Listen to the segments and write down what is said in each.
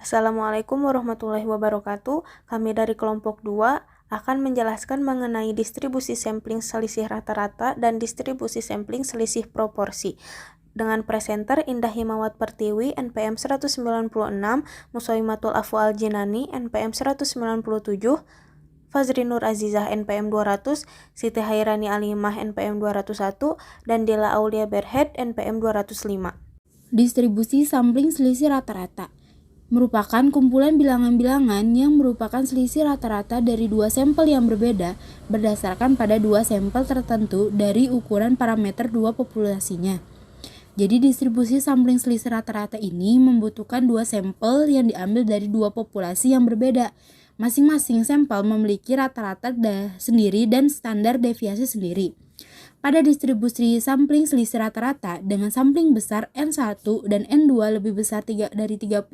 Assalamualaikum warahmatullahi wabarakatuh. Kami dari kelompok 2 akan menjelaskan mengenai distribusi sampling selisih rata-rata dan distribusi sampling selisih proporsi. Dengan presenter Indah Himawat Pertiwi NPM 196, Musaimatul Afwal Jinani NPM 197, Fazri Nur Azizah NPM 200, Siti Hairani Alimah NPM 201, dan Dila Aulia Berhead NPM 205. Distribusi sampling selisih rata-rata merupakan kumpulan bilangan-bilangan yang merupakan selisih rata-rata dari dua sampel yang berbeda berdasarkan pada dua sampel tertentu dari ukuran parameter dua populasinya. Jadi distribusi sampling selisih rata-rata ini membutuhkan dua sampel yang diambil dari dua populasi yang berbeda. Masing-masing sampel memiliki rata-rata sendiri dan standar deviasi sendiri. Pada distribusi sampling selisih rata-rata dengan sampling besar N1 dan N2 lebih besar dari 30,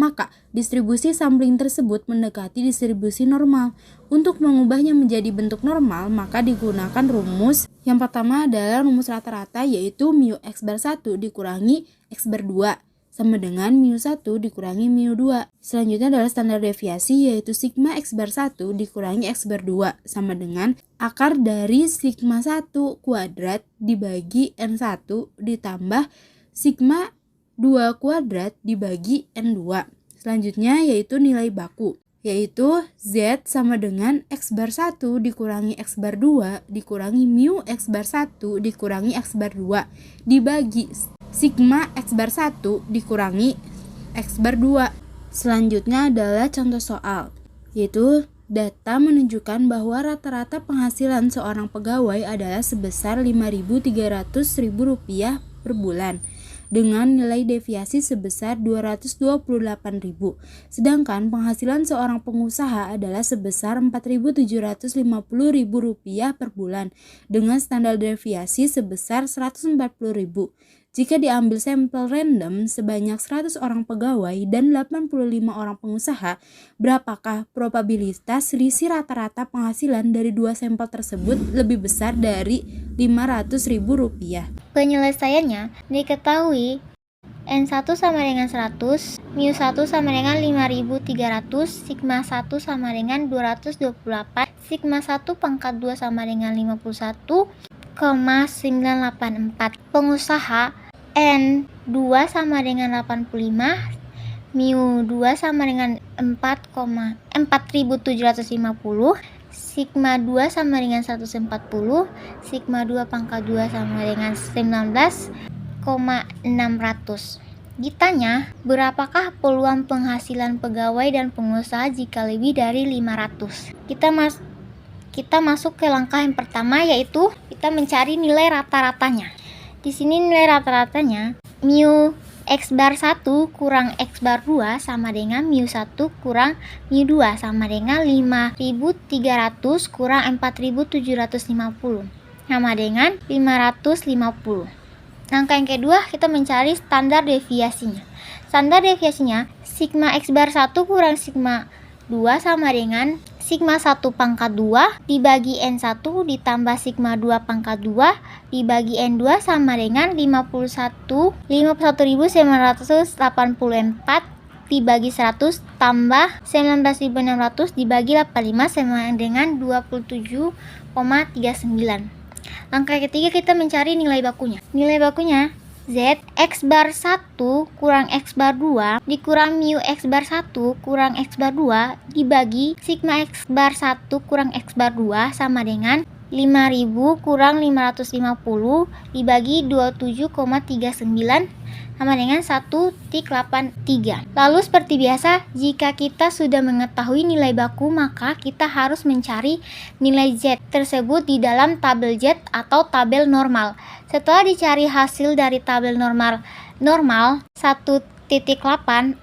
maka distribusi sampling tersebut mendekati distribusi normal. Untuk mengubahnya menjadi bentuk normal, maka digunakan rumus. Yang pertama adalah rumus rata-rata, yaitu mu X bar 1 dikurangi X bar 2 sama dengan mu 1 dikurangi mu 2. Selanjutnya adalah standar deviasi, yaitu sigma X bar 1 dikurangi X bar 2 sama dengan akar dari sigma 1 kuadrat dibagi N1 ditambah sigma 2 kuadrat dibagi N2. Selanjutnya yaitu nilai baku, yaitu Z sama dengan X bar 1 dikurangi X bar 2 dikurangi mu X bar 1 dikurangi X bar 2 dibagi sigma X bar 1 dikurangi X bar 2. Selanjutnya adalah contoh soal, yaitu data menunjukkan bahwa rata-rata penghasilan seorang pegawai adalah sebesar Rp5.300.000 per bulan dengan nilai deviasi sebesar Rp228.000. Sedangkan penghasilan seorang pengusaha adalah sebesar Rp4.750.000 per bulan dengan standar deviasi sebesar Rp140.000. Jika diambil sampel random sebanyak 100 orang pegawai dan 85 orang pengusaha, berapakah probabilitas selisih rata-rata penghasilan dari dua sampel tersebut lebih besar dari Rp500.000? Penyelesaiannya diketahui N1 sama dengan 100, mu 1 sama dengan 5300, sigma 1 sama dengan 228, sigma 1 pangkat 2 sama dengan 51,984. Pengusaha N2 sama dengan 85, mu 2 sama dengan 4750, sigma 2 sama dengan 140, sigma 2 pangkat 2 sama dengan 19,600. Ditanya, berapakah peluang penghasilan pegawai dan pengusaha jika lebih dari 500? Kita masuk ke langkah yang pertama, yaitu kita mencari nilai rata-ratanya. Di sini nilai rata-ratanya mu X bar 1 kurang X bar 2 sama dengan mu 1 kurang mu 2 sama dengan 5.300 kurang 4.750 sama dengan 550. Langkah yang kedua, kita mencari standar deviasinya. Standar deviasinya sigma X bar 1 kurang sigma 2 sama dengan sigma 1 pangkat 2 dibagi N1 ditambah sigma 2 pangkat 2 dibagi N2 sama dengan 51.984 dibagi 100 tambah 19.600 dibagi 85 sama dengan 27,39. Langkah ketiga, kita mencari nilai bakunya. Nilai bakunya Z X bar 1 kurang X bar 2 dikurang mu X bar 1 kurang X bar 2 dibagi sigma X bar 1 kurang X bar 2 sama dengan 5.000 kurang 550 dibagi 27,39 sama dengan 1,83. Lalu seperti biasa, jika kita sudah mengetahui nilai baku, maka kita harus mencari nilai Z tersebut di dalam tabel Z atau tabel normal. Setelah dicari hasil dari tabel normal 1.8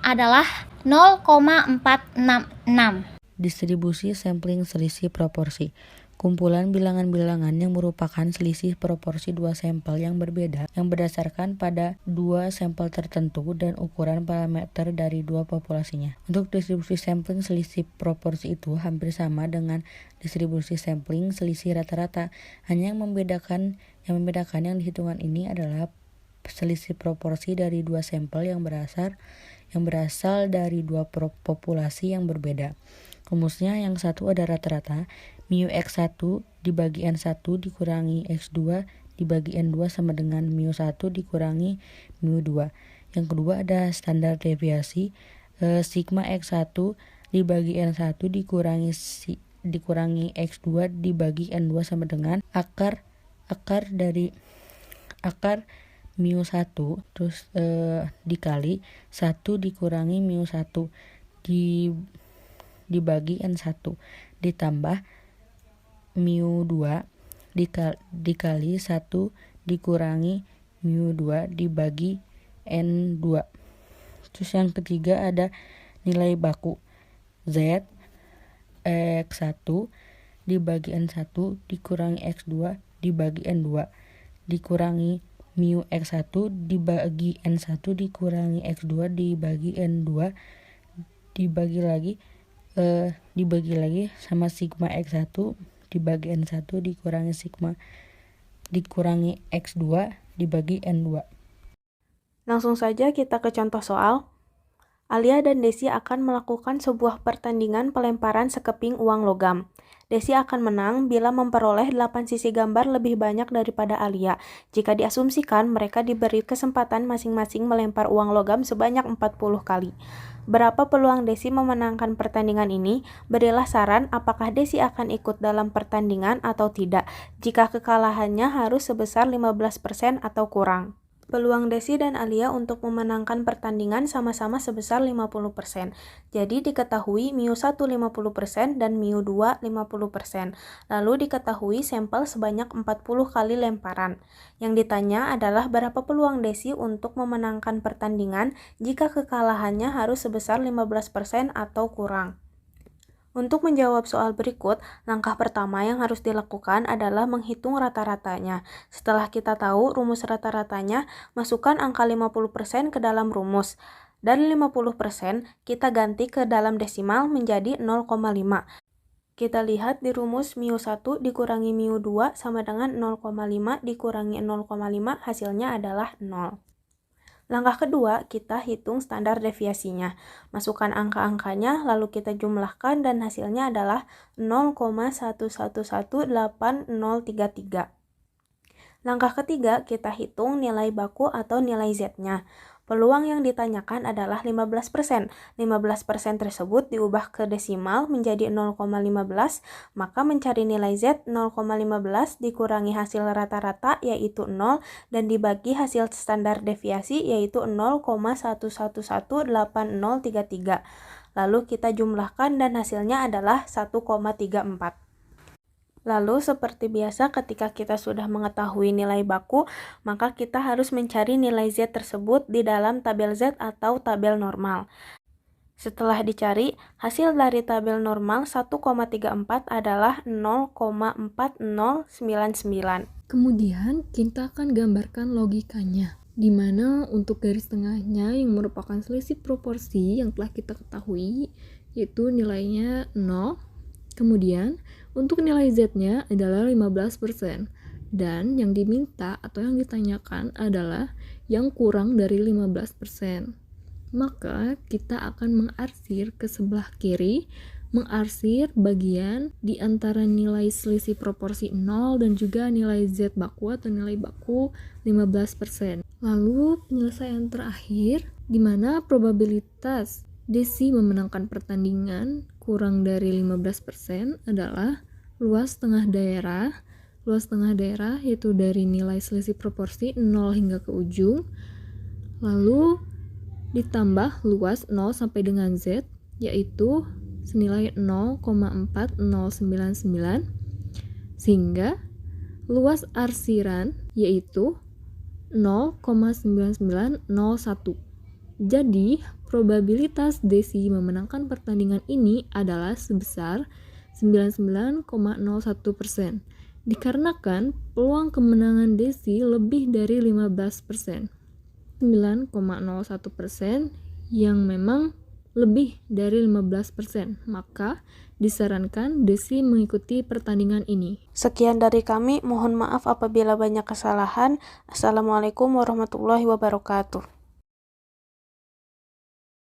adalah 0,466. Distribusi sampling selisih proporsi. Kumpulan bilangan-bilangan yang merupakan selisih proporsi dua sampel yang berbeda yang berdasarkan pada dua sampel tertentu dan ukuran parameter dari dua populasinya. Untuk distribusi sampling selisih proporsi itu hampir sama dengan distribusi sampling selisih rata-rata. Hanya yang membedakan yang dihitungan ini adalah selisih proporsi dari dua sampel yang yang berasal dari dua populasi yang berbeda. Rumusnya yang satu ada rata-rata, mu X1 dibagi N1 dikurangi X2 dibagi N2 sama dengan mu1 dikurangi mu2. Yang kedua ada standar deviasi, sigma X1 dibagi N1 dikurangi X2 dibagi N2 sama dengan akar mu1 terus dikali 1 dikurangi mu1 dibagi N1 ditambah mu2 dikali 1 dikurangi mu2 dibagi N2. Terus yang ketiga ada nilai baku Z X1 dibagi N1 dikurangi X2 dibagi N2 dikurangi mu X1 dibagi N1 dikurangi X2 dibagi N2 dibagi lagi sama sigma X1 dibagi N1 dikurangi X2 dibagi N2. Langsung saja kita ke contoh soal. Alia dan Desi akan melakukan sebuah pertandingan pelemparan sekeping uang logam. Desi akan menang bila memperoleh 8 sisi gambar lebih banyak daripada Alia. Jika diasumsikan mereka diberi kesempatan masing-masing melempar uang logam sebanyak 40 kali. Berapa peluang Desi memenangkan pertandingan ini? Berilah saran apakah Desi akan ikut dalam pertandingan atau tidak. Jika kekalahannya harus sebesar 15% atau kurang. Peluang Desi dan Alia untuk memenangkan pertandingan sama-sama sebesar 50%. Jadi diketahui mu1 50% dan mu2 50%. Lalu diketahui sampel sebanyak 40 kali lemparan. Yang ditanya adalah berapa peluang Desi untuk memenangkan pertandingan jika kekalahannya harus sebesar 15% atau kurang. Untuk menjawab soal berikut, langkah pertama yang harus dilakukan adalah menghitung rata-ratanya. Setelah kita tahu rumus rata-ratanya, masukkan angka 50% ke dalam rumus. Dan 50% kita ganti ke dalam desimal menjadi 0,5. Kita lihat di rumus mu1 dikurangi mu2 sama dengan 0,5 dikurangi 0,5 hasilnya adalah 0. Langkah kedua, kita hitung standar deviasinya. Masukkan angka-angkanya, lalu kita jumlahkan dan hasilnya adalah 0,11180033. Langkah ketiga, kita hitung nilai baku atau nilai Z-nya. Peluang yang ditanyakan adalah 15%. 15% tersebut diubah ke desimal menjadi 0,15, maka mencari nilai Z 0,15 dikurangi hasil rata-rata yaitu 0 dan dibagi hasil standar deviasi yaitu 0,11180033. Lalu kita jumlahkan dan hasilnya adalah 1,34. Lalu seperti biasa ketika kita sudah mengetahui nilai baku, maka kita harus mencari nilai Z tersebut di dalam tabel Z atau tabel normal. Setelah dicari, hasil dari tabel normal 1,34 adalah 0,4099. Kemudian kita akan gambarkan logikanya, di mana untuk garis tengahnya yang merupakan selisih proporsi yang telah kita ketahui, yaitu nilainya 0. Kemudian, untuk nilai Z-nya adalah 15%. Dan yang diminta atau yang ditanyakan adalah yang kurang dari 15%. Maka kita akan mengarsir ke sebelah kiri, mengarsir bagian di antara nilai selisih proporsi 0 dan juga nilai Z baku atau nilai baku 15%. Lalu penyelesaian terakhir, di mana probabilitas Desi memenangkan pertandingan kurang dari 15% adalah luas tengah daerah. Luas tengah daerah yaitu dari nilai selisih proporsi 0 hingga ke ujung, lalu ditambah luas 0 sampai dengan Z yaitu senilai 0,4099, sehingga luas arsiran yaitu 0,9901. Jadi, probabilitas Desi memenangkan pertandingan ini adalah sebesar 99,01%. Dikarenakan peluang kemenangan Desi lebih dari 15%. 9,01% yang memang lebih dari 15%. Maka disarankan Desi mengikuti pertandingan ini. Sekian dari kami, mohon maaf apabila banyak kesalahan. Assalamualaikum warahmatullahi wabarakatuh.